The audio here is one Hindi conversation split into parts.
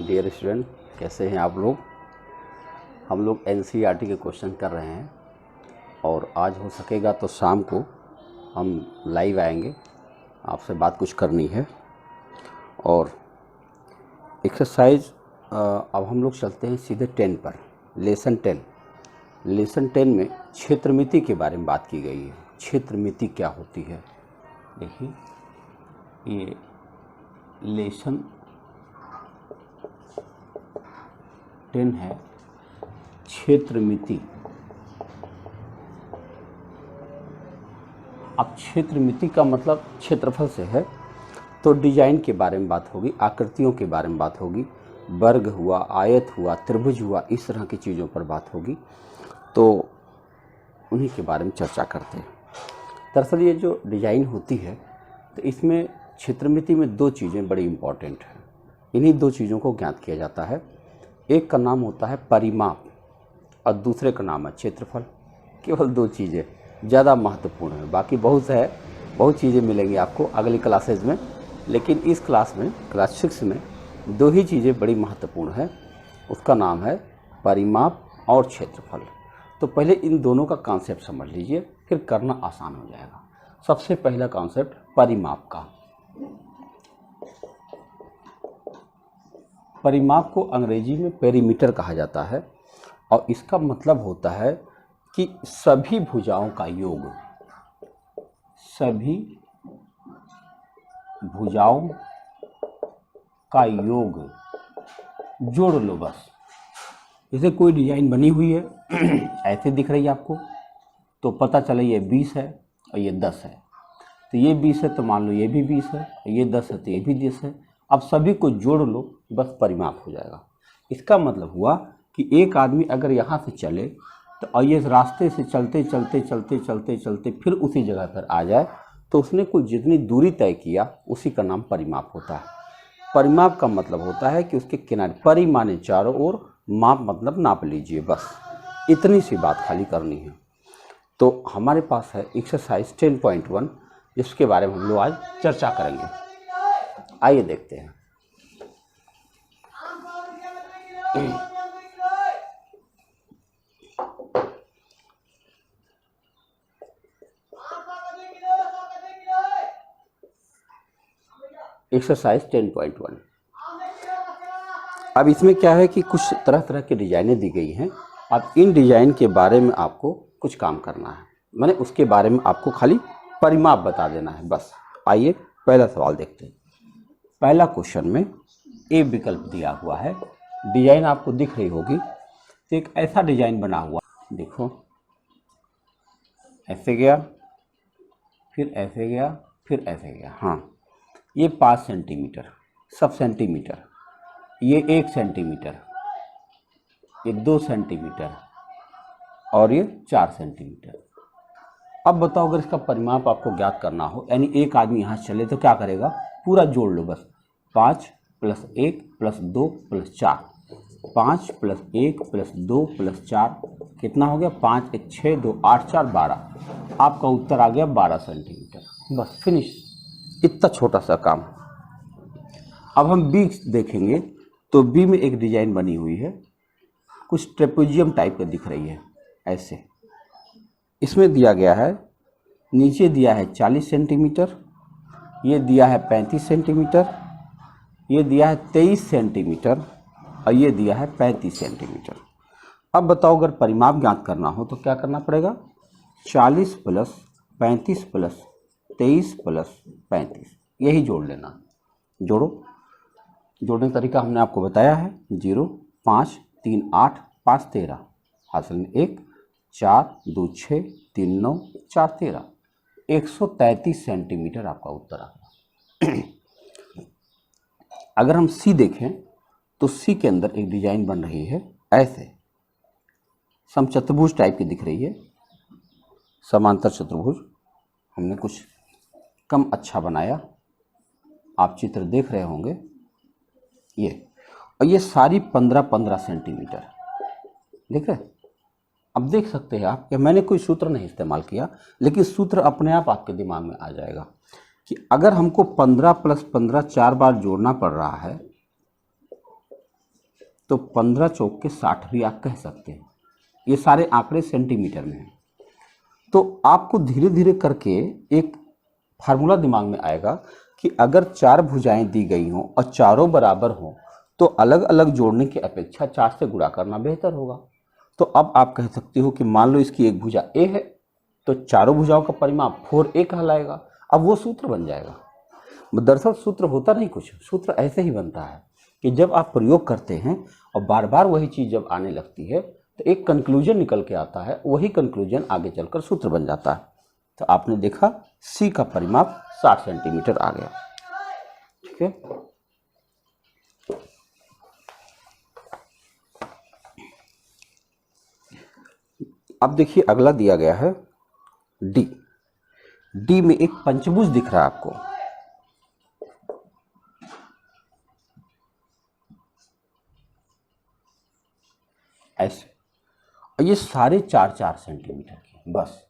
डियर स्टूडेंट, कैसे हैं आप लोग। हम लोग एनसीईआरटी के क्वेश्चन कर रहे हैं और आज हो सकेगा तो शाम को हम लाइव आएंगे, आपसे बात कुछ करनी है। और एक्सरसाइज अब हम लोग चलते हैं सीधे 10 पर। लेसन 10 में क्षेत्रमिति के बारे में बात की गई है। क्षेत्रमिति क्या होती है, देखिए ये लेसन 10 है, क्षेत्रमिति। अब क्षेत्रमिति का मतलब क्षेत्रफल से है, तो डिजाइन के बारे में बात होगी, आकृतियों के बारे में बात होगी, वर्ग हुआ, आयत हुआ, त्रिभुज हुआ, इस तरह की चीज़ों पर बात होगी, तो उन्हीं के बारे में चर्चा करते हैं। दरअसल ये जो डिजाइन होती है तो इसमें क्षेत्रमिति में दो चीज़ें बड़ी इम्पॉर्टेंट हैं। इन्हीं दो चीज़ों को ज्ञात किया जाता है। एक का नाम होता है परिमाप और दूसरे का नाम है क्षेत्रफल। केवल दो चीज़ें ज़्यादा महत्वपूर्ण है, बाकी बहुत चीज़ें मिलेंगी आपको अगली क्लासेज में, लेकिन इस क्लास में, क्लास 6 में दो ही चीज़ें बड़ी महत्वपूर्ण है। उसका नाम है परिमाप और क्षेत्रफल। तो पहले इन दोनों का कॉन्सेप्ट समझ लीजिए, फिर करना आसान हो जाएगा। सबसे पहला कॉन्सेप्ट परिमाप का। परिमाप को अंग्रेजी में पेरीमीटर कहा जाता है और इसका मतलब होता है कि सभी भुजाओं का योग, सभी भुजाओं का योग जोड़ लो बस। जैसे कोई डिजाइन बनी हुई है ऐसे दिख रही है आपको, तो पता चले ये 20 है और ये 10 है, तो ये 20 है तो मान लो ये भी 20 है, ये 10 है तो ये भी 10 है। अब सभी को जोड़ लो बस, परिमाप हो जाएगा। इसका मतलब हुआ कि एक आदमी अगर यहाँ से चले तो और ये रास्ते से चलते चलते चलते चलते चलते फिर उसी जगह पर आ जाए, तो उसने कोई जितनी दूरी तय किया उसी का नाम परिमाप होता है। परिमाप का मतलब होता है कि उसके किनारे, परि माने चारों ओर, माप मतलब नाप लीजिए, बस इतनी सी बात खाली करनी है। तो हमारे पास है एक्सरसाइज 10.1, जिसके बारे में हम लोग आज चर्चा करेंगे। आइए देखते हैं। एक्सरसाइज 10.1। अब इसमें क्या है कि कुछ तरह तरह की डिजाइनें दी गई हैं। अब इन डिजाइन के बारे में आपको कुछ काम करना है, मैंने उसके बारे में आपको खाली परिमाप बता देना है बस। आइए पहला सवाल देखते हैं। पहला क्वेश्चन में ए विकल्प दिया हुआ है, डिजाइन आपको दिख रही होगी। तो एक ऐसा डिजाइन बना हुआ, देखो ऐसे गया, फिर ऐसे गया, फिर ऐसे गया। हाँ, ये 5 सेंटीमीटर, सब सेंटीमीटर, ये 1 सेंटीमीटर, ये 2 सेंटीमीटर और ये 4 सेंटीमीटर। अब बताओ अगर इसका परिमाप आपको ज्ञात करना हो, यानी एक आदमी यहाँ चले तो क्या करेगा, पूरा जोड़ लो बस। 5 + 1 + 2 + 4, 5 + 1 + 2 + 4 कितना हो गया, 5 × 6 2 8 4 12। आपका उत्तर आ गया 12 सेंटीमीटर। बस फिनिश, इतना छोटा सा काम। अब हम बी देखेंगे, तो बी में एक डिजाइन बनी हुई है, कुछ ट्रेपेजियम टाइप का दिख रही है ऐसे। इसमें दिया गया है, नीचे दिया है 40 सेंटीमीटर, ये दिया है 35 सेंटीमीटर, ये दिया है 23 सेंटीमीटर और ये दिया है 35 सेंटीमीटर। अब बताओ अगर परिमाप ज्ञात करना हो तो क्या करना पड़ेगा, 40 + 35 + 23 + 35, यही जोड़ लेना। जोड़ो, जोड़ने का तरीका हमने आपको बताया है। 0 5 3 8 5 13, हासिल में 1 4 2 6 3 9 4 13, 133 सेंटीमीटर आपका उत्तर आ गया। अगर हम सी देखें तो सी के अंदर एक डिजाइन बन रही है ऐसे, समचतुर्भुज टाइप की दिख रही है, समांतर चतुर्भुज। हमने कुछ कम अच्छा बनाया, आप चित्र देख रहे होंगे ये, और ये सारी 15-15 सेंटीमीटर देख रहे। अब देख सकते हैं आप कि मैंने कोई सूत्र नहीं इस्तेमाल किया, लेकिन सूत्र अपने आप आपके दिमाग में आ जाएगा कि अगर हमको 15 + 15 4 बार जोड़ना पड़ रहा है तो 15 चौक के 60 भी आप कह सकते हैं। ये सारे आंकड़े सेंटीमीटर में हैं। तो आपको धीरे धीरे करके एक फार्मूला दिमाग में आएगा कि अगर 4 भुजाएं दी गई हों और चारों बराबर हों तो अलग अलग जोड़ने की अपेक्षा 4 से गुणा करना बेहतर होगा। तो अब आप कह सकते हो कि मान लो इसकी एक भुजा ए है तो चारों भुजाओं का परिमाप 4a कहलाएगा। अब वो सूत्र बन जाएगा। दरअसल सूत्र होता नहीं कुछ, सूत्र ऐसे ही बनता है कि जब आप प्रयोग करते हैं और बार बार वही चीज़ जब आने लगती है तो एक कंक्लूजन निकल के आता है, वही कंक्लूजन आगे चलकर सूत्र बन जाता है। तो आपने देखा सी का परिमाप 60 सेंटीमीटर आ गया। ठीक है, अब देखिए अगला दिया गया है डी। डी में एक पंचभुज दिख रहा है आपको, ऐसे, और ये सारे 4-4 सेंटीमीटर के बस।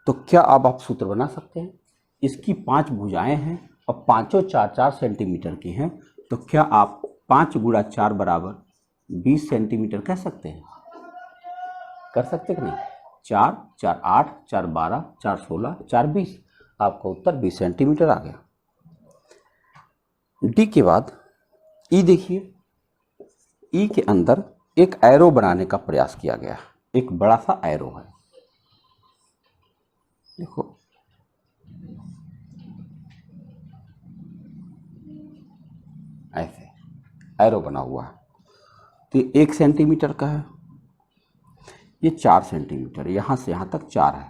तो क्या अब आप सूत्र बना सकते हैं? इसकी 5 भुजाएं हैं और पांचों 4-4 सेंटीमीटर की हैं, तो क्या आप 5 गुणा 4 बराबर 20 सेंटीमीटर कह सकते हैं? कर सकते कि नहीं? 4, 4, 8, 4, 12, 4, 16, 4, 20, आपका उत्तर 20 सेंटीमीटर आ गया। डी के बाद ई देखिए, ई के अंदर एक एरो बनाने का प्रयास किया गया, एक बड़ा सा एरो है, देखो ऐसे एरो बना हुआ है। तो ये 1 सेंटीमीटर का है, ये 4 सेंटीमीटर, यहाँ से यहाँ तक 4 है।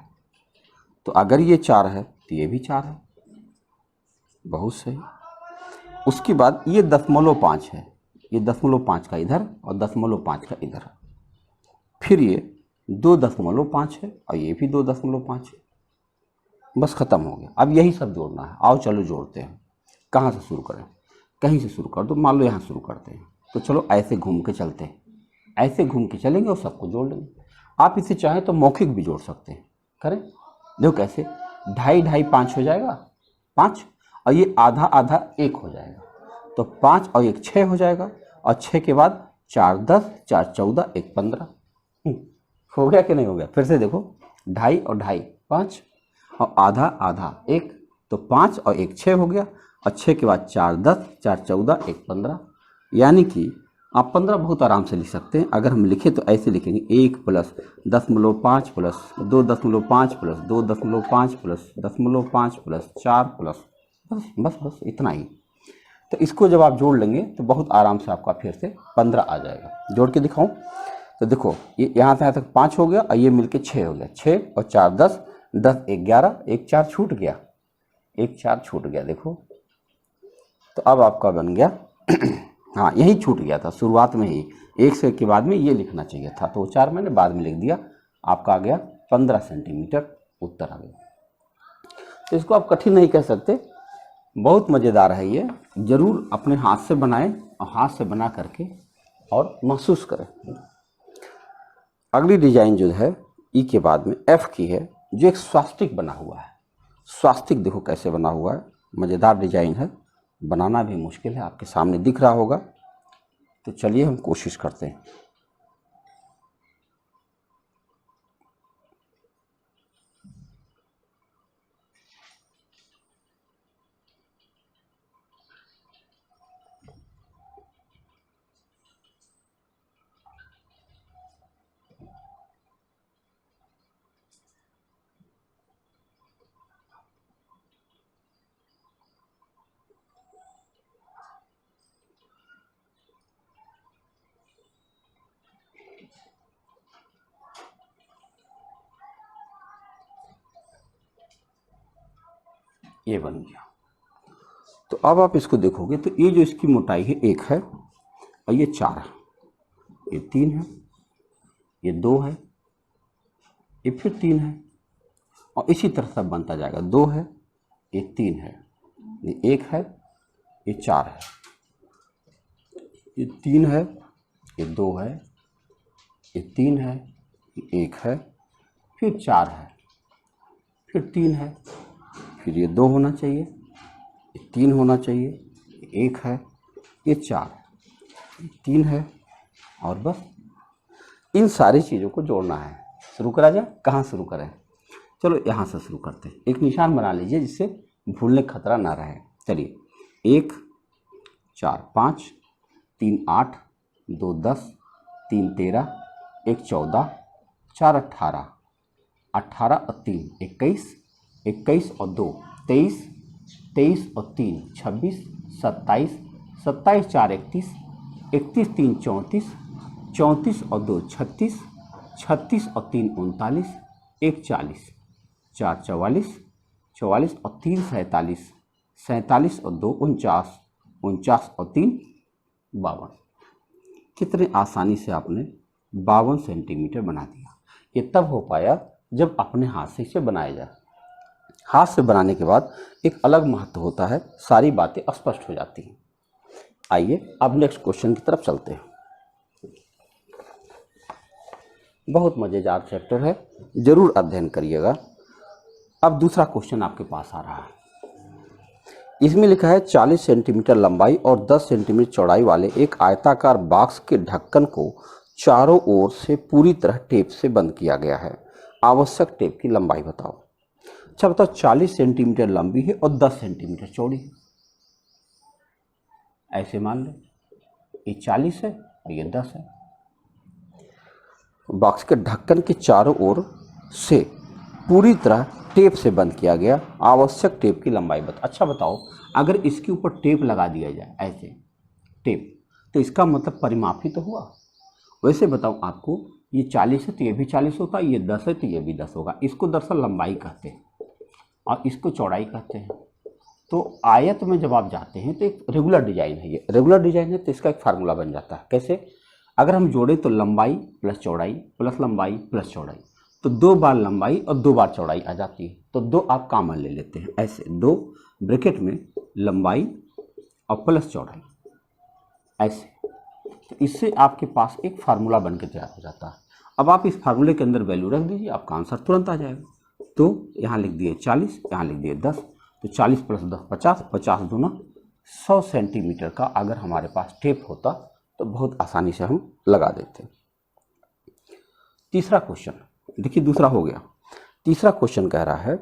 तो अगर ये 4 है तो ये भी 4 है, बहुत सही। उसके बाद ये 0.5 है, ये 0.5 का इधर और 0.5 का इधर। फिर ये 2.5 है और ये भी 2.5 है। बस ख़त्म हो गया। अब यही सब जोड़ना है। आओ चलो जोड़ते हैं। कहाँ से शुरू करें? कहीं से शुरू कर दो, मान लो यहाँ शुरू करते हैं। तो चलो ऐसे घूम के चलते हैं, ऐसे घूम के चलेंगे और सबको जोड़ लेंगे। आप इसे चाहें तो मौखिक भी जोड़ सकते हैं। करें, देखो कैसे, 2.5 5 हो जाएगा, 5, और ये आधा आधा 1 हो जाएगा, तो 5 और 1 6 हो जाएगा, और 6 के बाद 4 10, 4 14, 1 15। हो गया कि नहीं हो गया? फिर से देखो, 2.5 और 2.5 5, और आधा आधा 1, तो 5 और 1 6 हो गया, और 6 के बाद 4 10, 4 14, 1 15। यानी कि आप 15 बहुत आराम से लिख सकते हैं। अगर हम लिखें तो ऐसे लिखेंगे, 1 plus 0.5 plus 2.5 plus 2.5 plus 0.5 plus 4 plus, बस इतना ही। तो इसको जब आप जोड़ लेंगे तो बहुत आराम से आपका फिर से 15 आ जाएगा। जोड़ के दिखाऊं तो देखो, ये यहाँ से यहाँ तक 5 हो गया और ये मिलके 6 हो गया। 6 और 4 10, 10 1 11, 1 4 छूट गया, 1 4 छूट गया। देखो, तो अब आपका बन गया हाँ, यही छूट गया था शुरुआत में ही, 1 से के बाद में ये लिखना चाहिए था, तो 4 मैंने बाद में लिख दिया। आपका आ गया 15 सेंटीमीटर, उत्तर आ गया। तो इसको आप कठिन नहीं कह सकते, बहुत मज़ेदार है ये। ज़रूर अपने हाथ से बनाएं और हाथ से बना करके और महसूस करें। अगली डिजाइन जो है ई के बाद में एफ की है, जो एक स्वास्तिक बना हुआ है। स्वास्तिक देखो कैसे बना हुआ है, मज़ेदार डिजाइन है, बनाना भी मुश्किल है, आपके सामने दिख रहा होगा। तो चलिए हम कोशिश करते हैं। ये बन गया। तो अब आप इसको देखोगे तो ये जो इसकी मोटाई है 1 है, और ये 4 है, ये 3 है, ये 2 है, ये फिर 3 है, और इसी तरह सब बनता जाएगा। 2 है, ये 3 है, ये 1 है, ये 4 है, ये 3 है, ये 2 है, ये 3 है, ये 1 है, फिर 4 है, फिर 3 है, फिर ये 2 होना चाहिए, ये 3 होना चाहिए, ये 1 है, ये 4 है, 3 है और बस इन सारी चीज़ों को जोड़ना है। शुरू करा जाए, कहाँ शुरू करें? चलो यहाँ से शुरू करते हैं। एक निशान बना लीजिए जिससे भूलने का खतरा ना रहे। चलिए 1 4 5 3 8 2 10 3 13 1 14 4 18 18 और 3 21 21 और 2 23 23 और 3 26 27 27 4 31 31 3 34 34 और 2 36 36 और 3 39 1 40 4 44 44 और 3 47 47 और 2 49 49 और 3 52। कितने आसानी से आपने 52 सेंटीमीटर बना दिया। ये तब हो पाया जब अपने हाथ से इसे बनाया जाए। हाथ से बनाने के बाद एक अलग महत्व होता है, सारी बातें स्पष्ट हो जाती हैं। आइए अब नेक्स्ट क्वेश्चन की तरफ चलते हैं। बहुत मज़ेदार चैप्टर है, जरूर अध्ययन करिएगा। अब दूसरा क्वेश्चन आपके पास आ रहा है। इसमें लिखा है 40 सेंटीमीटर लंबाई और 10 सेंटीमीटर चौड़ाई वाले एक आयताकार बॉक्स के ढक्कन को चारों ओर से पूरी तरह टेप से बंद किया गया है। आवश्यक टेप की लंबाई बताओ। अच्छा बताओ, 40 सेंटीमीटर लंबी है और 10 सेंटीमीटर चौड़ी है। ऐसे मान लो ये 40 है और ये 10 है। बॉक्स के ढक्कन के चारों ओर से पूरी तरह टेप से बंद किया गया। आवश्यक टेप की लंबाई बता। अच्छा बताओ, अगर इसके ऊपर टेप लगा दिया जाए ऐसे टेप, तो इसका मतलब परिमाप ही तो हुआ। वैसे बताओ आपको, ये 40 है तो ये भी 40 होगा, ये 10 है तो ये भी 10 होगा। इसको दरअसल लंबाई कहते हैं और इसको चौड़ाई कहते हैं। तो आयत में जब आप जाते हैं तो एक रेगुलर डिजाइन है, ये रेगुलर डिजाइन है, तो इसका एक फार्मूला बन जाता है। कैसे? अगर हम जोड़े तो लंबाई प्लस चौड़ाई प्लस लंबाई प्लस चौड़ाई, तो 2 बार लंबाई और 2 बार चौड़ाई आ जाती है। तो 2 आप कॉमन ले लेते हैं, ऐसे 2 ब्रैकेट में लंबाई और प्लस चौड़ाई ऐसे। तो इससे आपके पास एक फार्मूला बन के तैयार हो जाता है। अब आप इस फार्मूले के अंदर वैल्यू रख दीजिए, आपका आंसर तुरंत आ जाएगा। तो यहाँ लिख दिए 40, यहाँ लिख दिए 10, तो 40 प्लस 10 50, 50 दूना 100 सेंटीमीटर का अगर हमारे पास टेप होता तो बहुत आसानी से हम लगा देते। तीसरा क्वेश्चन देखिए, दूसरा हो गया। तीसरा क्वेश्चन कह रहा है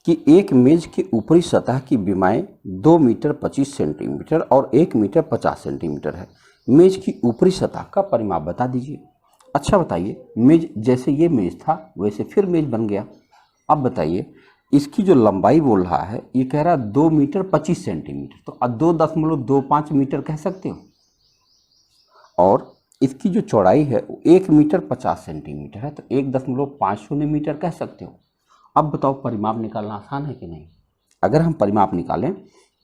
कि एक मेज की ऊपरी सतह की विमाएं 2 मीटर 25 सेंटीमीटर और 1 मीटर 50 सेंटीमीटर है। मेज की ऊपरी सतह का परिमाप बता दीजिए। अच्छा बताइए, मेज जैसे ये मेज था वैसे फिर मेज बन गया। अब बताइए, इसकी जो लंबाई बोल रहा है, ये कह रहा है 2 मीटर 25 सेंटीमीटर, तो 2.25 मीटर कह सकते हो। और इसकी जो चौड़ाई है वो 1 मीटर 50 सेंटीमीटर है, तो 1.50 मीटर कह सकते हो। अब बताओ, परिमाप निकालना आसान है कि नहीं? अगर हम परिमाप निकालें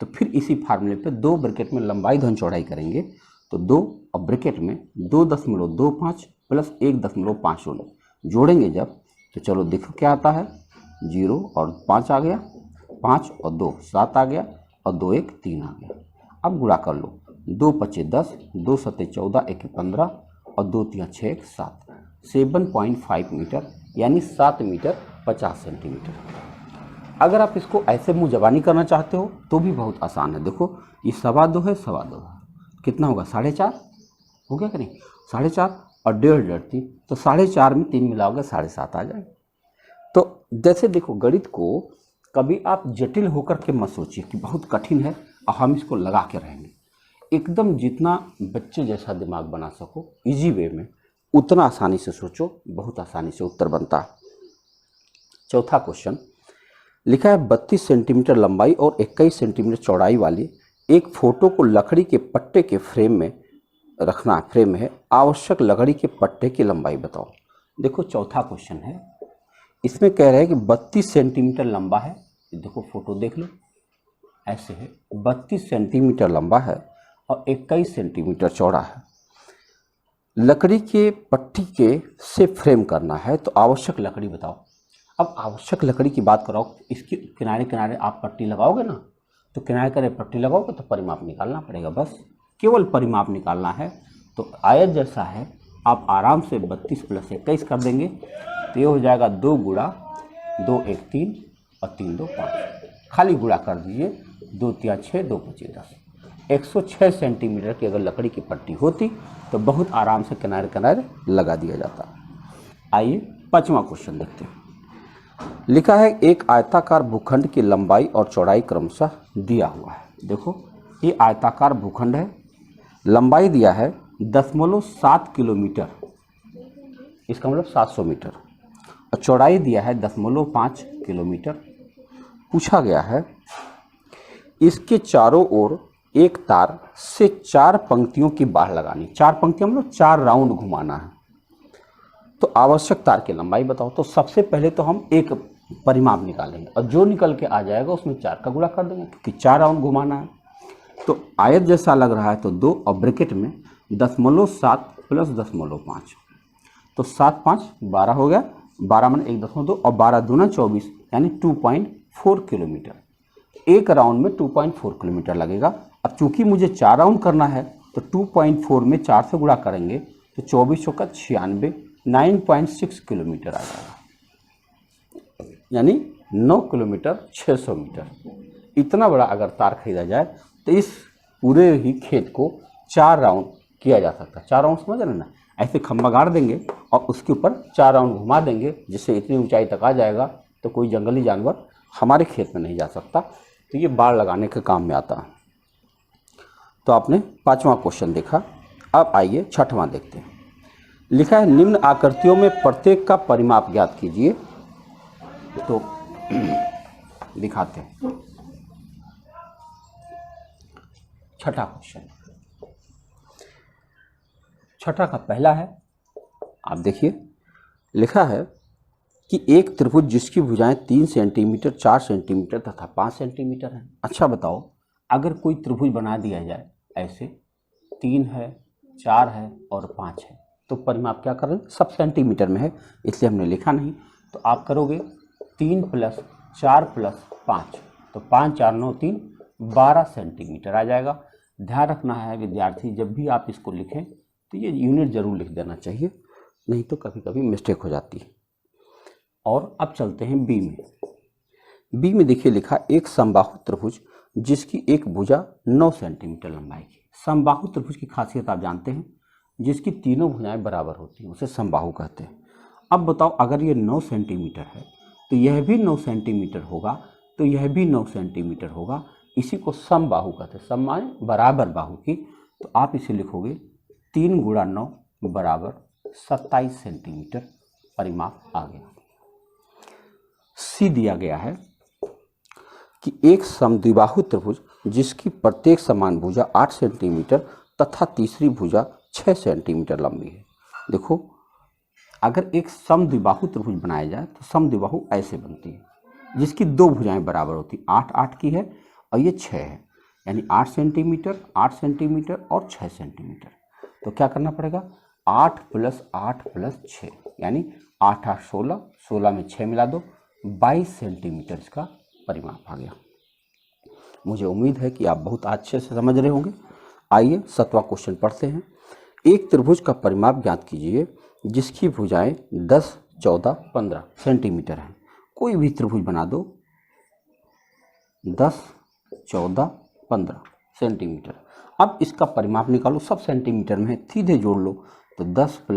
तो फिर इसी फार्मूले पे 2 ब्रैकेट में लंबाई धन चौड़ाई करेंगे, तो 2 और ब्रैकेट में 2.25 प्लस 1.50 जोड़ेंगे जब, तो चलो देखो क्या आता है। 0 और 5 आ गया, 5 और 2 7 आ गया, और 2 1 3 आ गया। अब गुणा कर लो, 2 5 10, 2 7 14, 1 15 और 2 3 6 1 7, 7.5 मीटर, यानी 7 मीटर 50 सेंटीमीटर। अगर आप इसको ऐसे मुँह जबानी करना चाहते हो तो भी बहुत आसान है। देखो ये 2.25 है, 2.25 कितना होगा? 4.5 हो गया कि नहीं? 4.5 और 1.5 3, तो 4.5 में 3 मिलाओगे 7.5 आ जाएगा। तो जैसे देखो, गणित को कभी आप जटिल होकर के मत सोचिए कि बहुत कठिन है और हम इसको लगा के रहेंगे। एकदम जितना बच्चे जैसा दिमाग बना सको इजी वे में, उतना आसानी से सोचो, बहुत आसानी से उत्तर बनता है। चौथा क्वेश्चन लिखा है 32 सेंटीमीटर लंबाई और 21 सेंटीमीटर चौड़ाई वाली एक फोटो को लकड़ी के पट्टे के फ्रेम में रखना फ्रेम है। आवश्यक लकड़ी के पट्टे की लंबाई बताओ। देखो चौथा क्वेश्चन है, इसमें कह रहे हैं कि 32 सेंटीमीटर लंबा है। देखो फोटो देख लो, ऐसे है, 32 सेंटीमीटर लंबा है और 21 सेंटीमीटर चौड़ा है। लकड़ी के पट्टी के से फ्रेम करना है, तो आवश्यक लकड़ी बताओ। अब आवश्यक लकड़ी की बात करो, इसके किनारे किनारे आप पट्टी लगाओगे ना, तो किनारे किनारे पट्टी लगाओगे तो परिमाप निकालना पड़ेगा। बस केवल परिमाप निकालना है। तो आयत जैसा है, आप आराम से 32 प्लस 21 कर देंगे, तो ये हो जाएगा 2 गुणा 2 1 3 और 3 2 5। खाली गुणा कर दीजिए, 2 3 6, 2 5 10। 106 सेंटीमीटर की अगर लकड़ी की पट्टी होती तो बहुत आराम से किनारे किनारे लगा दिया जाता। आइए 5वां क्वेश्चन देखते हैं। लिखा है एक आयताकार भूखंड की लंबाई और चौड़ाई क्रमशः दिया हुआ है। देखो ये आयताकार भूखंड है, लंबाई दिया है 0.7 किलोमीटर, इसका मतलब 700 मीटर, और चौड़ाई दिया है 0.5 किलोमीटर। पूछा गया है इसके चारों ओर एक तार से 4 पंक्तियों की बाड़ लगानी। 4 पंक्तियां मतलब 4 राउंड घुमाना है, तो आवश्यक तार की लंबाई बताओ। तो सबसे पहले तो हम एक परिमाप निकालेंगे और जो निकल के आ जाएगा उसमें 4 का गुणा कर देंगे क्योंकि 4 राउंड घुमाना है। तो आयत जैसा लग रहा है तो 2 और ब्रैकेट में 0.7 प्लस 0.5, तो 7 5 12 हो गया, 12 में 1.2 और 12 दूना 24 यानी 2.4 किलोमीटर। एक राउंड में 2.4 किलोमीटर लगेगा। अब चूंकि मुझे 4 राउंड करना है तो 2.4 में 4 से गुणा करेंगे तो 24 का 96, 9.6 किलोमीटर आ जाएगा, यानी 9 किलोमीटर 600 मीटर। इतना बड़ा अगर तार खरीदा जाए तो इस पूरे ही खेत को 4 राउंड किया जा सकता है। 4 राउंड समझ रहे ना, ऐसे खंभा गाड़ देंगे और उसके ऊपर 4 राउंड घुमा देंगे जिससे इतनी ऊंचाई तक आ जाएगा तो कोई जंगली जानवर हमारे खेत में नहीं जा सकता। तो ये बाड़ लगाने के काम में आता है। तो आपने 5वां क्वेश्चन देखा। अब आइए 6वां देखते हैं। लिखा है निम्न आकृतियों में प्रत्येक का परिमाप ज्ञात कीजिए। तो दिखाते हैं। 6वां क्वेश्चन, 6वां का पहला है, आप देखिए लिखा है कि एक त्रिभुज जिसकी भुजाएं 3 सेंटीमीटर, 4 सेंटीमीटर तथा 5 सेंटीमीटर हैं। अच्छा बताओ अगर कोई त्रिभुज बना दिया जाए ऐसे 3 है, 4 है और 5 है, तो परिमाप क्या कर रहे हैं, सब सेंटीमीटर में है इसलिए हमने लिखा नहीं। तो आप करोगे 3 + 4 + 5, तो 5 4 9 3 12 सेंटीमीटर आ जाएगा। ध्यान रखना है विद्यार्थी, जब भी आप इसको लिखें तो ये यूनिट जरूर लिख देना चाहिए, नहीं तो कभी कभी मिस्टेक हो जाती है। और अब चलते हैं बी में। बी में देखिए लिखा एक समबाहु त्रिभुज जिसकी एक भुजा 9 सेंटीमीटर लंबाई की। समबाहु त्रिभुज की खासियत आप जानते हैं, जिसकी तीनों भुजाएं बराबर होती हैं उसे समबाहु कहते हैं। अब बताओ अगर ये 9 सेंटीमीटर है तो यह भी 9 सेंटीमीटर होगा, तो यह भी 9 सेंटीमीटर होगा, इसी को समबाहु कहते हैं। सम माने बराबर बाहु की, तो आप इसे लिखोगे 3 × 9 = 27 सेंटीमीटर परिमाप आ गया। सी दिया गया है कि एक समद्विबाहु त्रिभुज जिसकी प्रत्येक समान भुजा 8 सेंटीमीटर तथा तीसरी भुजा 6 सेंटीमीटर लंबी है। देखो अगर एक समद्विबाहु त्रिभुज बनाया जाए तो समद्विबाहु ऐसे बनती है जिसकी 2 भुजाएं बराबर होती, 8 8 की है और ये 6 है, यानी 8 सेंटीमीटर 8 सेंटीमीटर और 6 सेंटीमीटर। तो क्या करना पड़ेगा, 8 + 8 + 6 यानी 8 8 16, 16 में 6 मिला दो, 22 सेंटीमीटर इसका परिमाप आ गया। मुझे उम्मीद है कि आप बहुत अच्छे से समझ रहे होंगे। आइए 7वां क्वेश्चन पढ़ते हैं। एक त्रिभुज का परिमाप ज्ञात कीजिए जिसकी भुजाएं 10 14 15 सेंटीमीटर हैं। कोई भी त्रिभुज बना दो 10 14 15 सेंटीमीटर। अब इसका परिमाप निकालो, सब सेंटीमीटर में है, सीधे जोड़ लो। तो 10 +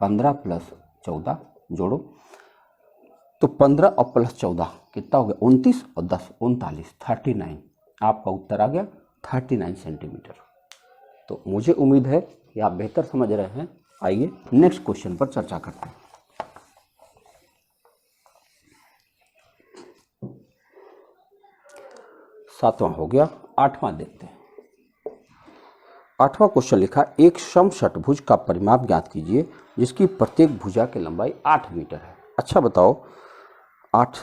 15 + 14 जोड़ो तो 15 और + 14 कितना हो गया, 29 और 10 39, 39। आपका उत्तर आ गया 39 सेंटीमीटर। तो मुझे उम्मीद है कि आप बेहतर समझ रहे हैं। आइए नेक्स्ट क्वेश्चन पर चर्चा करते हैं। सातवां हो गया, 8वां देखते हैं। 8वां क्वेश्चन लिखा एक समषटभुज का परिमाप ज्ञात कीजिए जिसकी प्रत्येक भुजा की लंबाई 8 मीटर है। अच्छा बताओ 8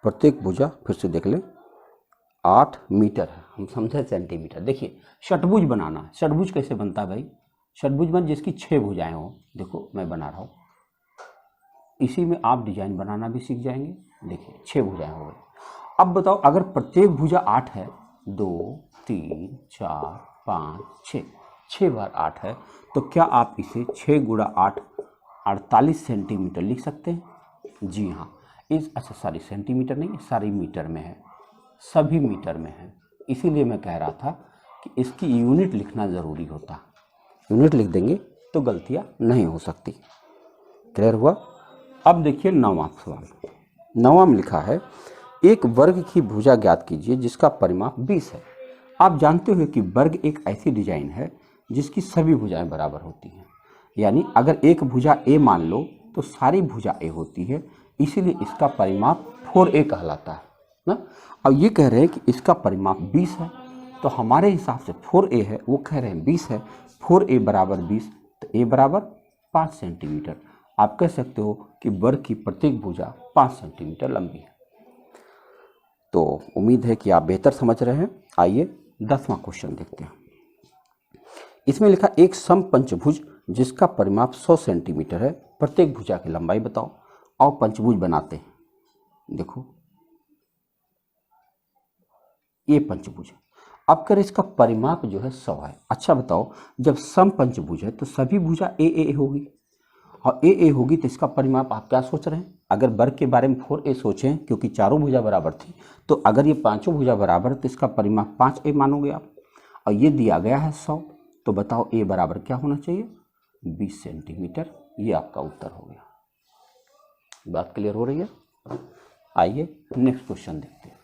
प्रत्येक भुजा, फिर से देख लें, 8 मीटर है, हम समझे सेंटीमीटर। देखिए षटभुज बनाना है, षटभुज कैसे बनता है भाई, षटभुज बन जिसकी 6 भुजाएं हो। देखो मैं बना रहा हूँ, इसी में आप डिजाइन बनाना भी सीख जाएंगे। देखिए 6 भुजाएं हो गई। अब बताओ अगर प्रत्येक भुजा 8 है, 2 3 4 5 6, 6 बार 8 है, तो क्या आप इसे 6 × 8 48 सेंटीमीटर लिख सकते हैं? जी हाँ, अच्छा सारी सेंटीमीटर नहीं, सारी मीटर में है, सभी मीटर में है। इसीलिए मैं कह रहा था कि इसकी यूनिट लिखना ज़रूरी होता। यूनिट लिख देंगे तो गलतियाँ नहीं हो सकती। क्लियर हुआ? अब देखिए 9वां सवाल। 9वां में लिखा है एक वर्ग की भुजा ज्ञात कीजिए जिसका परिमाप 20 है। आप जानते हो कि वर्ग एक ऐसी डिजाइन है जिसकी सभी भुजाएं बराबर होती हैं। यानी अगर एक भुजा ए मान लो तो सारी भुजा ए होती है, इसीलिए इसका परिमाप 4a कहलाता है ना। अब ये कह रहे हैं कि इसका परिमाप 20 है, तो हमारे हिसाब से 4a है, वो कह रहे हैं 20 है, 4a बराबर 20, तो a बराबर 5 सेंटीमीटर। आप कह सकते हो कि वर्ग की प्रत्येक भुजा 5 सेंटीमीटर लंबी है। तो उम्मीद है कि आप बेहतर समझ रहे हैं। आइए 10वां क्वेश्चन देखते हैं। इसमें लिखा एक समपंचभुज जिसका परिमाप 100 सेंटीमीटर है, प्रत्येक भुजा की लंबाई बताओ। और पंचभुज बनाते हैं। देखो ये पंचभुज है। अब कर इसका परिमाप जो है 100 है। अच्छा बताओ, जब समपंचभुज है तो सभी भुजा ए ए होगी, और ए ए होगी तो इसका परिमाप आप क्या सोच रहे हैं? अगर वर्ग के बारे में 4a सोचें, क्योंकि चारों भुजा बराबर थी, तो अगर ये पांचों भुजा बराबर है तो इसका परिमाप 5a मानोगे आप। और ये दिया गया है 100, तो बताओ a बराबर क्या होना चाहिए? 20 सेंटीमीटर। ये आपका उत्तर हो गया। बात क्लियर हो रही है? आइए नेक्स्ट क्वेश्चन देखते हैं।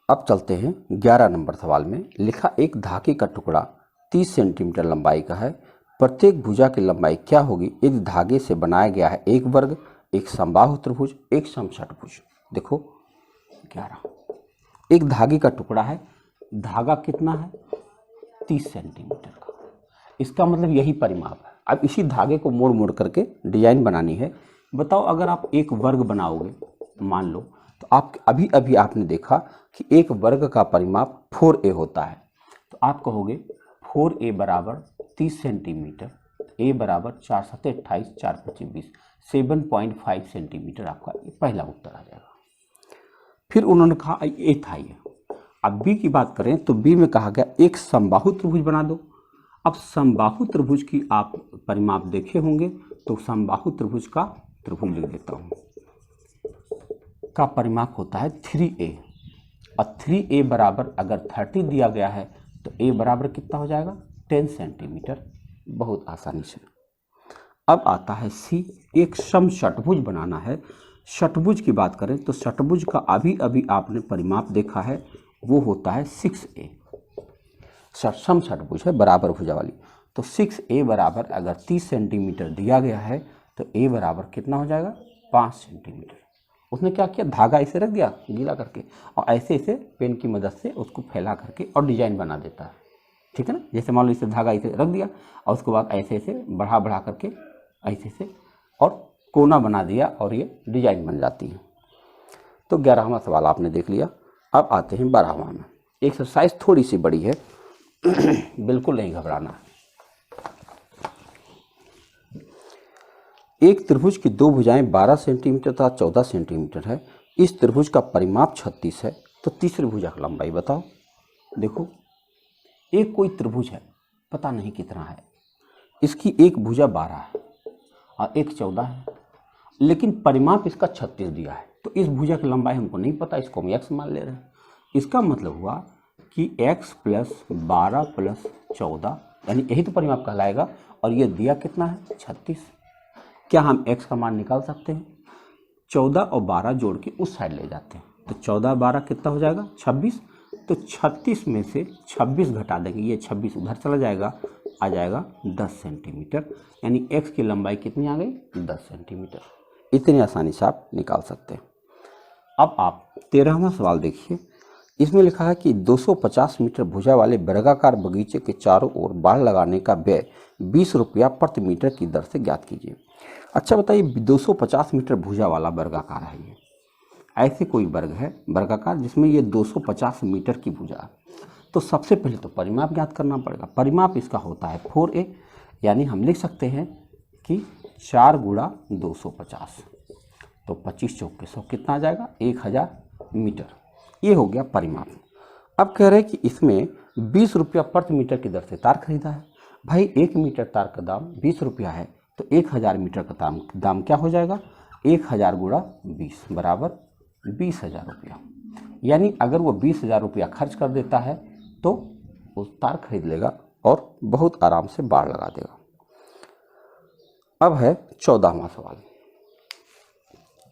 अब चलते हैं 11 नंबर सवाल में। लिखा एक धागे का टुकड़ा 30 सेंटीमीटर लंबाई का है, प्रत्येक भुजा की लंबाई क्या होगी? इस धागे से बनाया गया है एक वर्ग, एक समबाहु त्रिभुज, एक समषटभुज। देखो 11, एक धागे का टुकड़ा है, धागा कितना है? 30 सेंटीमीटर का। इसका मतलब यही परिमाप है। अब इसी धागे को मोड़ मोड़ करके डिजाइन बनानी है। बताओ अगर आप एक वर्ग बनाओगे मान लो, तो आप अभी अभी आपने देखा कि एक वर्ग का परिमाप 4a होता है, तो आप कहोगे 4a बराबर 30 सेंटीमीटर, a बराबर 4 7 28, 4 25 20, 7.5 सेंटीमीटर आपका पहला उत्तर आ जाएगा। फिर उन्होंने कहा ए था ये। अब बी की बात करें तो बी में कहा गया एक समबाहु त्रिभुज बना दो। अब समबाहु त्रिभुज की आप परिमाप देखे होंगे, तो समबाहु त्रिभुज का त्रिभुज लिख देता हूँ, का परिमाप होता है 3a। और 3a बराबर अगर 30 दिया गया है तो a बराबर कितना हो जाएगा? 10 सेंटीमीटर। बहुत आसानी से। अब आता है सी, एक समषटभुज बनाना है। षटभुज की बात करें तो षटभुज का अभी अभी आपने परिमाप देखा है, वो होता है 6a। समषटभुज है, बराबर भुजा वाली। तो 6a बराबर अगर 30 सेंटीमीटर दिया गया है तो a बराबर कितना हो जाएगा? 5 सेंटीमीटर। उसने क्या किया? धागा ऐसे रख दिया गीला करके, और ऐसे ऐसे पेन की मदद से उसको फैला करके और डिजाइन बना देता है। ठीक है ना? जैसे मान लो इसे धागा ऐसे रख दिया और उसके बाद ऐसे ऐसे बढ़ा बढ़ा करके ऐसे से और कोना बना दिया और ये डिजाइन बन जाती है। तो 11वां सवाल आपने देख लिया। अब आते हैं 12वां में। एक्सरसाइज थोड़ी सी बड़ी है, बिल्कुल नहीं घबराना। एक त्रिभुज की दो भुजाएं 12 सेंटीमीटर तथा 14 सेंटीमीटर है। इस त्रिभुज का परिमाप 36 है, तो तीसरी भुजा की लंबाई बताओ। देखो एक कोई त्रिभुज है, पता नहीं कितना है, इसकी एक भुजा 12 है और एक 14 है, लेकिन परिमाप इसका 36 दिया है। तो इस भुजा की लंबाई हमको नहीं पता, इसको हम x मान ले रहे हैं। इसका मतलब हुआ कि x प्लस 12 प्लस 14, यानी यही तो परिमाप कहलाएगा। और ये दिया कितना है? 36। क्या हम x का मान निकाल सकते हैं? 14 और 12 जोड़ के उस साइड ले जाते हैं, तो 14 12 कितना हो जाएगा? 26। तो 36 में से 26 घटा देंगे, ये 26 उधर चला जाएगा, आ जाएगा 10 सेंटीमीटर। यानी x की लंबाई कितनी आ गई? 10 सेंटीमीटर। इतनी आसानी से आप निकाल सकते हैं। अब आप 13वां सवाल देखिए। इसमें लिखा है कि 250 मीटर भुजा वाले वर्गाकार बगीचे के चारों ओर बाड़ लगाने का व्यय 20 रुपया प्रति मीटर की दर से ज्ञात कीजिए। अच्छा बताइए, 250 मीटर भुजा वाला वर्गाकार है ये, ऐसे कोई वर्ग है वर्गाकार जिसमें ये 250 मीटर की भुजा है। तो सबसे पहले तो परिमाप ज्ञात करना पड़ेगा। परिमाप इसका होता है 4a, यानी हम लिख सकते हैं कि 4 गुणा 250, तो 25 चौक के 100 कितना आ जाएगा? 1000 मीटर। ये हो गया परिमाप। अब कह रहे हैं कि इसमें 20 रुपया प्रति मीटर की दर से तार खरीदा है। भाई 1 मीटर तार का दाम 20 रुपया है, तो 1000 मीटर का दाम क्या हो जाएगा? 1000 गुणा 20 बराबर 20,000 रुपया। यानी अगर वो 20,000 रुपया खर्च कर देता है तो वो तार खरीद लेगा और बहुत आराम से बाड़ लगा देगा। अब है 14वां सवाल,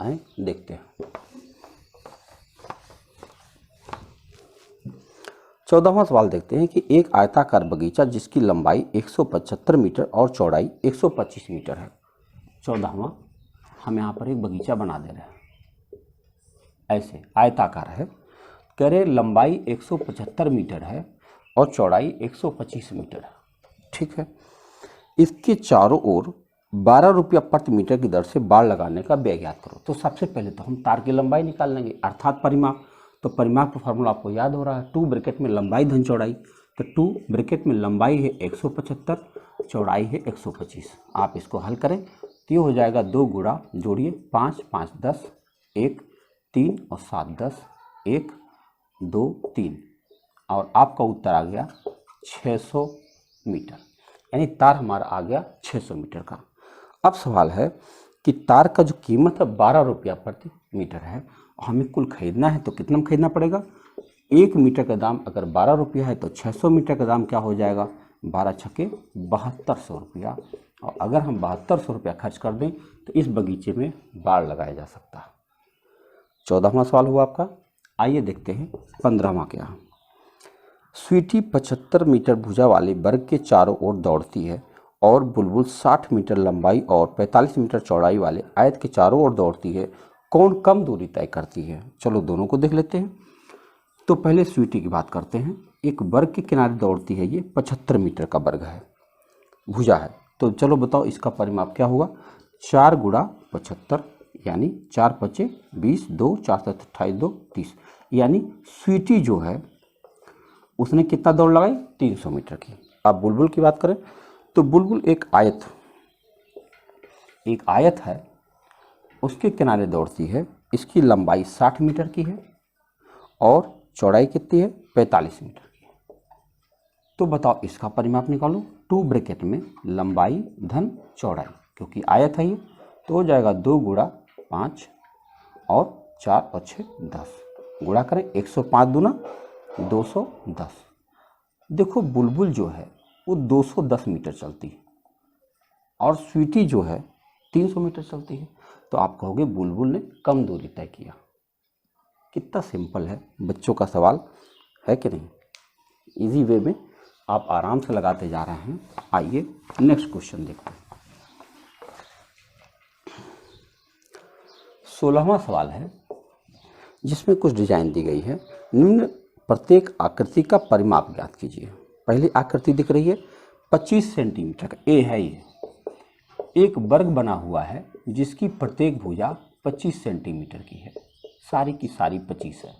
आए देखते हैं। 14वां सवाल देखते हैं कि एक आयताकार बगीचा जिसकी लंबाई 175 मीटर और चौड़ाई 125 मीटर है। 14वां, हम यहाँ पर एक बगीचा बना दे रहे हैं, ऐसे आयताकार है, कह रहे लंबाई 175 मीटर है और चौड़ाई 125 मीटर है, ठीक है। इसके चारों ओर 12 रुपया प्रति मीटर की दर से बाड़ लगाने का व्यय ज्ञात करो। तो सबसे पहले तो हम तार की लंबाई निकाल लेंगे, अर्थात परिमाप। तो परिमाप का फॉर्मूला आपको याद हो रहा है, 2 ब्रैकेट में लंबाई धन चौड़ाई। तो 2 ब्रैकेट में लंबाई है 175, चौड़ाई है 125। आप इसको हल करें तो ये हो जाएगा 2 गुणा, जोड़िए 5 5 10, 1 3 और 7 10, 1 2 3, और आपका उत्तर आ गया 600 मीटर। यानी तार हमारा आ गया 600 मीटर का। अब सवाल है कि तार का जो कीमत है 12 रुपया प्रति मीटर है, हमें कुल खरीदना है तो कितना में खरीदना पड़ेगा। 1 मीटर का दाम अगर 12 रुपया है तो 600 मीटर का दाम क्या हो जाएगा, 12 छक्के 7200 रुपया। और अगर हम 7200 रुपया खर्च कर दें तो इस बगीचे में बाड़ लगाया जा सकता है। 14वां सवाल हुआ आपका। आइए देखते हैं 15वां क्या। स्वीटी 75 मीटर भुजा वाले वर्ग के चारों ओर दौड़ती है और बुलबुल 60 मीटर लंबाई और 45 मीटर चौड़ाई वाले आयत के चारों ओर दौड़ती है, कौन कम दूरी तय करती है। चलो दोनों को देख लेते हैं। तो पहले स्वीटी की बात करते हैं। एक वर्ग के किनारे दौड़ती है, ये 75 मीटर का वर्ग है, भुजा है। तो चलो बताओ इसका परिमाप क्या होगा। 4 गुणा 75 यानी 4 पचे 20, 2 4 7 28, 2 30। यानी स्वीटी जो है उसने कितना दौड़ लगाई, 300 मीटर की। अब बुलबुल की बात करें तो बुलबुल एक आयत है, उसके किनारे दौड़ती है। इसकी लंबाई 60 मीटर की है और चौड़ाई कितनी है, 45 मीटर की है। तो बताओ इसका परिमाप निकालो। 2 ब्रैकेट में लंबाई धन चौड़ाई, क्योंकि आयत है ये, तो हो जाएगा 2 गुणा 5 और 4 और 6 10, गुणा करें 105 दूना 210। देखो बुलबुल जो है वो 210 मीटर चलती है और स्वीटी जो है 300 मीटर चलती है। तो आप कहोगे बुलबुल ने कम दूरी तय किया। कितना सिंपल है बच्चों का सवाल है कि नहीं। इजी वे में आप आराम से लगाते जा रहे हैं। आइए नेक्स्ट क्वेश्चन देखते हैं। 16वां सवाल है जिसमें कुछ डिजाइन दी गई है। निम्न प्रत्येक आकृति का परिमाप ज्ञात कीजिए। पहली आकृति दिख रही है 25 सेंटीमीटर का, ए है ये। एक वर्ग बना हुआ है जिसकी प्रत्येक भुजा 25 सेंटीमीटर की है, सारी की सारी 25 है।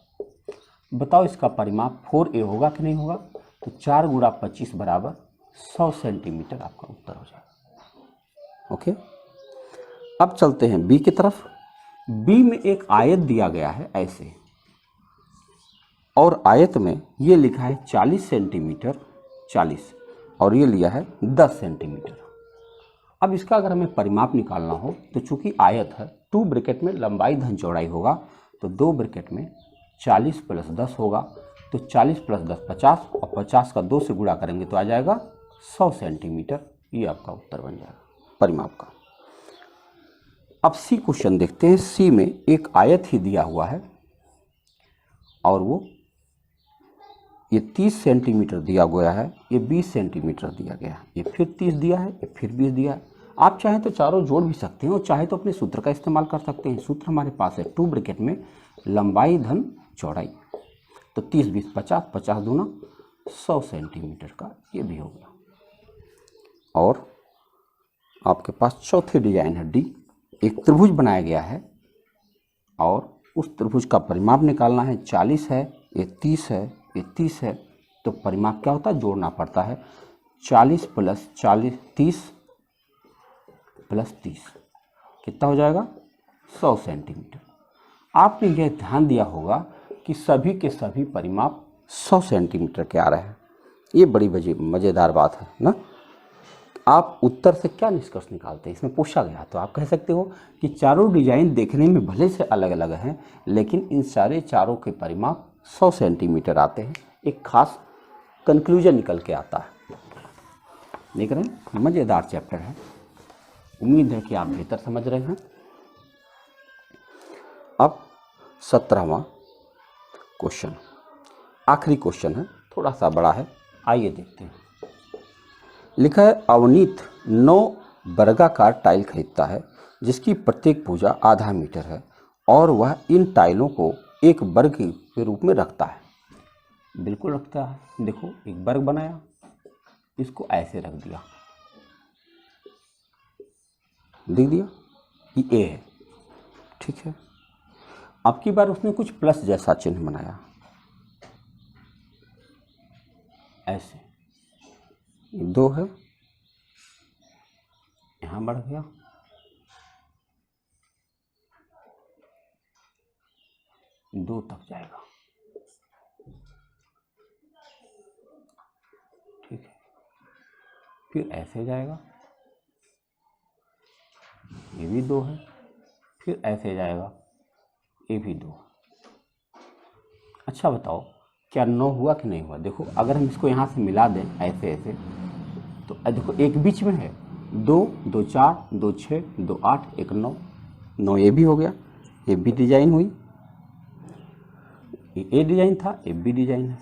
बताओ इसका परिमाप 4a होगा कि नहीं होगा। तो 4 गुणा 25 बराबर 100 सेंटीमीटर आपका उत्तर हो जाएगा। ओके, अब चलते हैं बी की तरफ। बी में एक आयत दिया गया है ऐसे, और आयत में ये लिखा है 40 सेंटीमीटर 40 और ये लिया है 10 सेंटीमीटर। अब इसका अगर हमें परिमाप निकालना हो तो चूंकि आयत है, 2 ब्रैकेट में लंबाई धन चौड़ाई होगा, तो 2 ब्रैकेट में 40 प्लस 10 होगा। तो 40 प्लस 10 50 और 50 का 2 से गुणा करेंगे तो आ जाएगा 100 सेंटीमीटर। ये आपका उत्तर बन जाएगा परिमाप का। अब सी क्वेश्चन देखते हैं। सी में एक आयत ही दिया हुआ है और वो ये 30 सेंटीमीटर दिया गया है, ये 20 सेंटीमीटर दिया गया है, ये फिर 30 दिया है, ये फिर 20 दिया है। आप चाहें तो चारों जोड़ भी सकते हैं और चाहे तो अपने सूत्र का इस्तेमाल कर सकते हैं। सूत्र हमारे पास है 2 ब्रैकेट में लंबाई धन चौड़ाई, तो 30 20 50, 50 दूना 100 सेंटीमीटर का ये भी हो गया। और आपके पास चौथी डिजाइन है डी। एक त्रिभुज बनाया गया है और उस त्रिभुज का परिमाप निकालना है। 40 है, ये 30 है, ये 30 है। तो परिमाप क्या होता है, जोड़ना पड़ता है। 40 प्लस 40 30 प्लस 30 कितना हो जाएगा, 100 सेंटीमीटर। आपने यह ध्यान दिया होगा कि सभी के सभी परिमाप 100 सेंटीमीटर के आ रहे हैं। ये बड़ी मज़ेदार बात है ना। आप उत्तर से क्या निष्कर्ष निकालते हैं? इसमें पूछा गया, तो आप कह सकते हो कि चारों डिजाइन देखने में भले से अलग अलग हैं, लेकिन इन चारों के परिमाप 100 सेंटीमीटर आते हैं। एक खास कंक्लूजन निकल के आता है। देख रहे हैं, मज़ेदार चैप्टर है, उम्मीद है कि आप बेहतर समझ रहे हैं। अब 17वां क्वेश्चन, आखिरी क्वेश्चन है, थोड़ा सा बड़ा है, आइए देखते हैं। लिखा है अवनीत 9 वर्गाकार टाइल खरीदता है जिसकी प्रत्येक भुजा आधा मीटर है और वह इन टाइलों को एक वर्ग के रूप में रखता है। बिल्कुल रखता है। देखो, एक वर्ग बनाया, इसको ऐसे रख दिया, लिख दिया कि ए है, ठीक है। अब की बार उसने कुछ प्लस जैसा चिन्ह बनाया, ऐसे 2 है, यहां बढ़ गया, दो तक जाएगा, ठीक है। फिर ऐसे जाएगा, ये भी 2 है, फिर ऐसे जाएगा, ये भी 2। अच्छा बताओ, क्या 9 हुआ कि नहीं हुआ? देखो, अगर हम इसको यहाँ से मिला दें ऐसे ऐसे, तो देखो एक बीच में है, 2 2 4 2 6 2 8 1 9, 9 ये भी हो गया, ये भी डिजाइन हुई, ये डिजाइन था, ये भी डिजाइन है।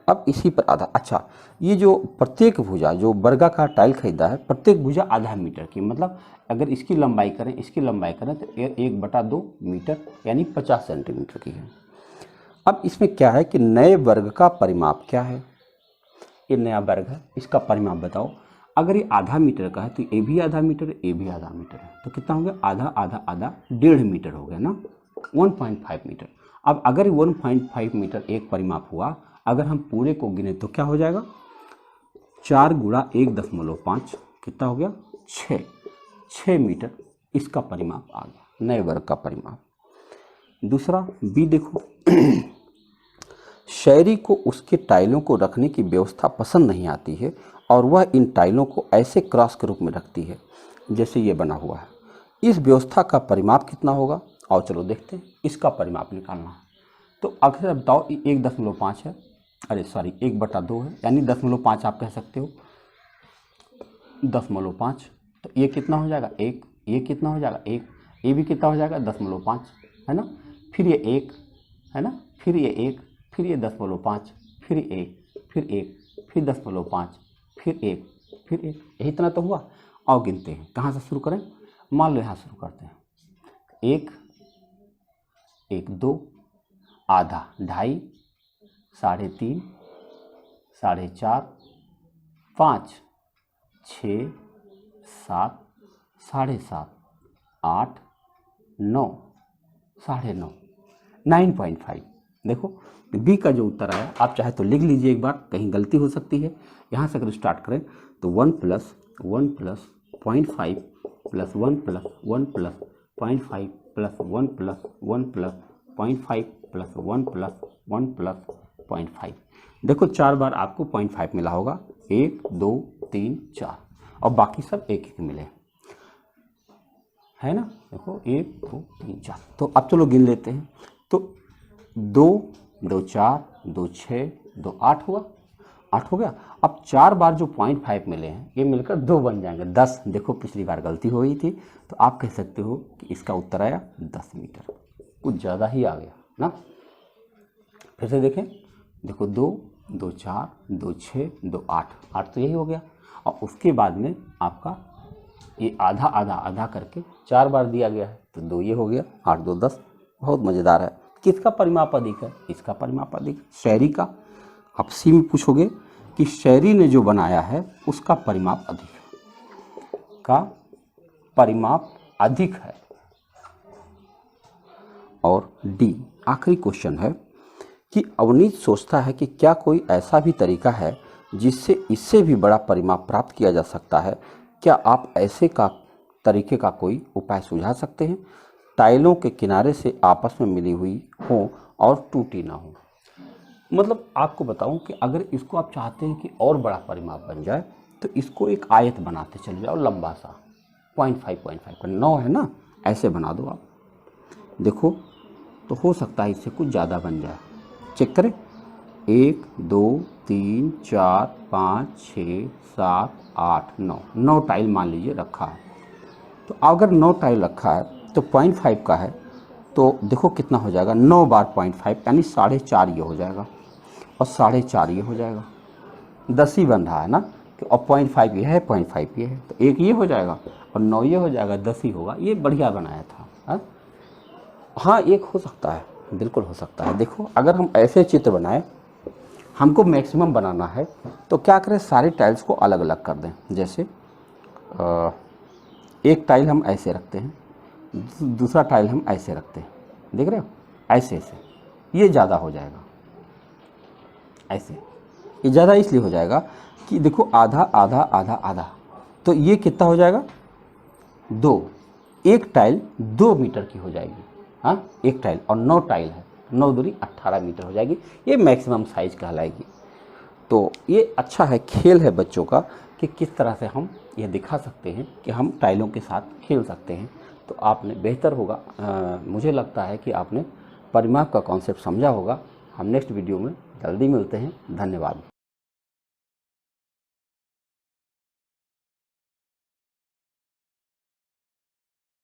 अब इसी पर आधा, अच्छा ये जो प्रत्येक भुजा जो वर्गाकार टाइल खरीदा है, प्रत्येक भुजा आधा मीटर की, मतलब अगर इसकी लंबाई करें, इसकी लंबाई करें तो 1/2 मीटर यानी 50 सेंटीमीटर की है। अब इसमें क्या है कि नए वर्ग का परिमाप क्या है? ये नया वर्ग है, इसका परिमाप बताओ। अगर ये आधा मीटर का है तो ये भी आधा मीटर है, ये भी आधा मीटर है, तो कितना हो गया? आधा आधा आधा 1.5 मीटर हो गया ना, 1.5 मीटर। अब अगर 1.5 मीटर एक परिमाप हुआ, अगर हम पूरे को गिने तो क्या हो जाएगा? 4 × 1.5 कितना हो गया? 6 मीटर इसका परिमाप आ गया, नए वर्ग का परिमाप। दूसरा बी देखो, शहरी को उसके टाइलों को रखने की व्यवस्था पसंद नहीं आती है और वह इन टाइलों को ऐसे क्रॉस के रूप में रखती है जैसे ये बना हुआ है। इस व्यवस्था का परिमाप कितना होगा? और चलो देखते हैं, इसका परिमाप निकालना है। तो अगर बताओ 1.5 है, अरे सॉरी 1/2 है, यानी 0.5 आप कह सकते हो, 0.5। तो ये कितना हो जाएगा? 1, ये कितना हो जाएगा? 1, ये भी कितना हो जाएगा? 0.5, है ना। फिर ये 1 है ना, फिर ये 1, फिर ये 0.5, फिर 1, फिर 1, फिर 0.5, फिर 1, फिर 1, यही इतना तो हुआ। और गिनते हैं, कहाँ से शुरू करें? मान लो यहाँ शुरू करते हैं, 1 1 2, आधा 2.5, 3.5, 4.5, 5 6 7 7.5, 8 9 9.5, 9.5। देखो बी का जो उत्तर आया, आप चाहे तो लिख लीजिए एक बार, कहीं गलती हो सकती है। यहाँ से अगर स्टार्ट करें तो 1 + 1 + 0.5 + 1 + 1 + 0.5 + 1 + 1 + 0.5 + 1 + 1 + 0.5। देखो 4 बार आपको 0.5 मिला होगा, 1 2 3 4, और बाकी सब एक एक मिले, है ना। देखो 1 2 3 4। तो अब चलो गिन लेते हैं। तो 2 2 4 2 6 2 8 हुआ, 8 हो गया। अब 4 बार जो 0.5 मिले हैं, ये मिलकर 2 बन जाएंगे, 10। देखो पिछली बार गलती हो गई थी, तो आप कह सकते हो कि इसका उत्तर आया 10 मीटर, कुछ ज़्यादा ही आ गया ना। फिर से देखें, देखो 2 2 4 2 6 2 8, 8 तो यही हो गया। और उसके बाद में आपका ये आधा आधा आधा करके 4 बार दिया गया है, तो 2 ये हो गया, 8 2 10। बहुत मज़ेदार है। किसका परिमाप अधिक है? इसका परिमाप अधिक, शहरी का। आप सी में पूछोगे कि शहरी ने जो बनाया है उसका परिमाप अधिक है, का परिमाप अधिक है। और डी आखिरी क्वेश्चन है कि अवनीत सोचता है कि क्या कोई ऐसा भी तरीका है जिससे इससे भी बड़ा परिमाप प्राप्त किया जा सकता है। क्या आप ऐसे का तरीके का कोई उपाय सुझा सकते हैं? टाइलों के किनारे से आपस में मिली हुई हो और टूटी ना हो। मतलब आपको बताऊं कि अगर इसको आप चाहते हैं कि और बड़ा परिमाप बन जाए, तो इसको एक आयत बनाते चले जाओ लंबा सा, 0.5 का 9 है ना, ऐसे बना दो आप। देखो तो हो सकता है इससे कुछ ज़्यादा बन जाए। चेक करें, 1 2 3 4 5 6 7 8 9, 9 टाइल मान लीजिए रखा है। तो अगर 9 टाइल रखा है तो 0.5 का है, तो देखो कितना हो जाएगा, 9 बार 0.5 यानी 4.5 ये हो जाएगा, और 4.5 ये हो जाएगा, 10 ही बन रहा है ना, और 0.5 ये है, 0.5 ये है, तो एक ये हो जाएगा और 9 ये हो जाएगा, 10 ही होगा। ये बढ़िया बनाया था, हाँ हाँ, एक हो सकता है, बिल्कुल हो सकता है। देखो अगर हम ऐसे चित्र बनाए, हमको मैक्सिमम बनाना है, तो क्या करें, सारी टाइल्स को अलग अलग कर दें। जैसे एक टाइल हम ऐसे रखते हैं, दूसरा टाइल हम ऐसे रखते हैं, देख रहे हो, ऐसे ऐसे, ये ज़्यादा हो जाएगा। ऐसे ये ज़्यादा इसलिए हो जाएगा कि देखो आधा आधा आधा आधा, तो ये कितना हो जाएगा, 2, एक टाइल 2 मीटर की हो जाएगी, हाँ एक टाइल, और 9 टाइल है, 9 दूनी 18 मीटर हो जाएगी, ये मैक्सिमम साइज़ कहलाएगी। तो ये अच्छा है, खेल है बच्चों का कि किस तरह से हम ये दिखा सकते हैं कि हम टाइलों के साथ खेल सकते हैं। तो आपने बेहतर होगा, मुझे लगता है कि आपने परिमाप का कॉन्सेप्ट समझा होगा। हम नेक्स्ट वीडियो में जल्दी मिलते हैं। धन्यवाद।